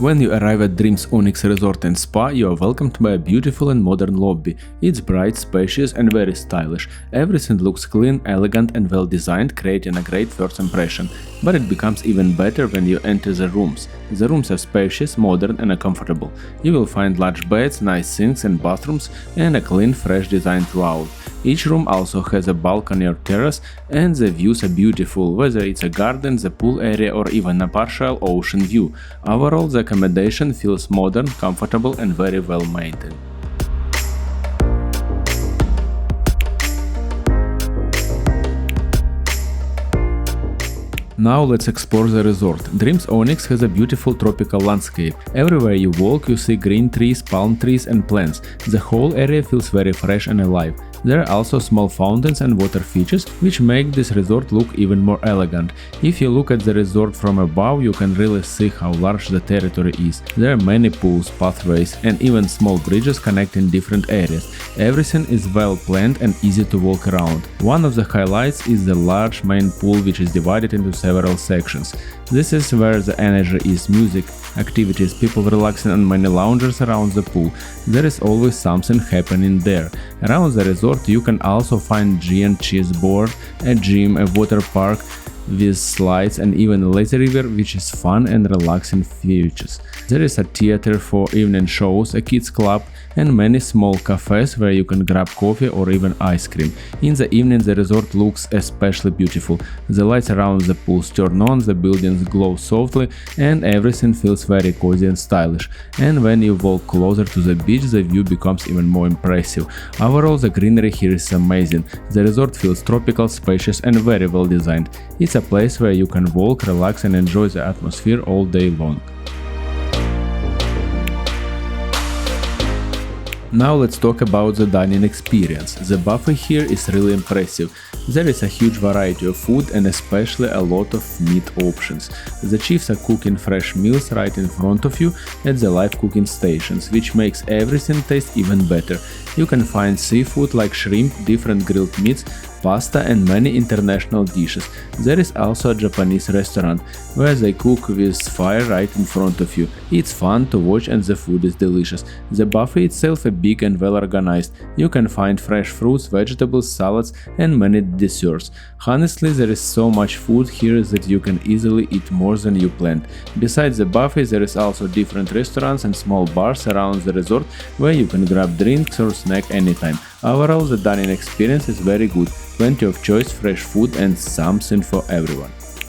When you arrive at Dream's Onyx Resort and Spa, you are welcomed by a beautiful and modern lobby. It's bright, spacious and very stylish. Everything looks clean, elegant and well designed, creating a great first impression. But it becomes even better when you enter the rooms. The rooms are spacious, modern and comfortable. You will find large beds, nice sinks and bathrooms, and a clean, fresh design throughout. Each room also has a balcony or terrace, and the views are beautiful, whether it's a garden, the pool area or even a partial ocean view. Overall, the accommodation feels modern, comfortable and very well maintained. Now let's explore the resort. Dreams Onyx has a beautiful tropical landscape. Everywhere you walk you see green trees, palm trees and plants. The whole area feels very fresh and alive. There are also small fountains and water features, which make this resort look even more elegant. If you look at the resort from above, you can really see how large the territory is. There are many pools, pathways and even small bridges connecting different areas. Everything is well planned and easy to walk around. One of the highlights is the large main pool, which is divided into several sections. This is where the energy is: music, activities, people relaxing and many loungers around the pool. There is always something happening there. Around the resort you can also find giant cheese board, a gym, a water park with slides and even a lazy river, which is fun and relaxing features. There is a theater for evening shows, a kids club and many small cafes where you can grab coffee or even ice cream. In the evening the resort looks especially beautiful. The lights around the pools turn on, the buildings glow softly and everything feels very cozy and stylish. And when you walk closer to the beach, the view becomes even more impressive. Overall, the greenery here is amazing. The resort feels tropical, spacious and very well designed. It's a place where you can walk, relax and enjoy the atmosphere all day long. Now let's talk about the dining experience. The buffet here is really impressive. There is a huge variety of food and especially a lot of meat options. The chefs are cooking fresh meals right in front of you at the live cooking stations, which makes everything taste even better. You can find seafood like shrimp, different grilled meats, pasta and many international dishes. There is also a Japanese restaurant where they cook with fire right in front of you. It's fun to watch and the food is delicious. The buffet itself is big and well organized. You can find fresh fruits, vegetables, salads and many desserts. Honestly, there is so much food here that you can easily eat more than you planned. Besides the buffet, there is also different restaurants and small bars around the resort where you can grab drinks or snack anytime. Overall, the dining experience is very good. Plenty of choice, fresh food and something for everyone.